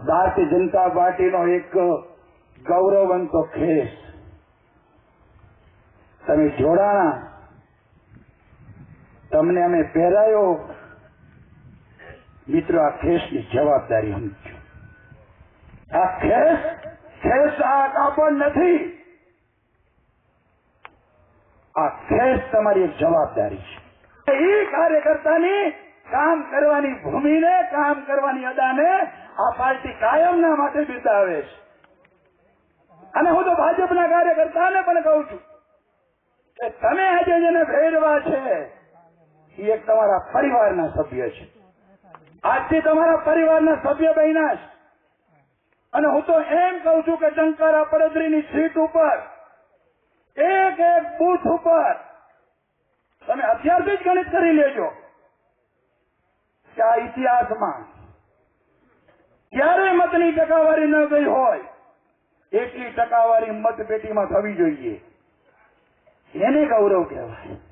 ભારતીય જનતા પાર્ટીનો એક ગૌરવવંતો ખેસ તમે જોડાણા, તમને અમે પહેરાયો. મિત્રો, આ ખેસની જવાબદારી સમજો. આ ખેસ આ કાપડ નથી. આ ખેસ તમારી એક જવાબદારી છે. એ કાર્યકર્તાની કામ કરવાની ભૂમિને, કામ કરવાની અદાને આ પાર્ટી કાયમના માટે બિરદાવે છે. અને હું તો ભાજપના કાર્યકર્તાને પણ કહું છું કે તમે આજે જેને ભેરવા છે એ એક તમારા પરિવારના સભ્ય છે. આજથી તમારા પરિવારના સભ્ય બન્યા છે. અને હું તો એમ કહું છું કે ટંકારા પડદરીની સીટ ઉપર, એક એક બૂથ ઉપર તમે અત્યારથી જ ગણિત કરી લેજો કે આ ઇતિહાસમાં ક્યારે મતની ટકાવારી ન ગઈ હોય એટલી ટકાવારી મતપેટીમાં થવી જોઈએ. એને ગૌરવ કહેવાય.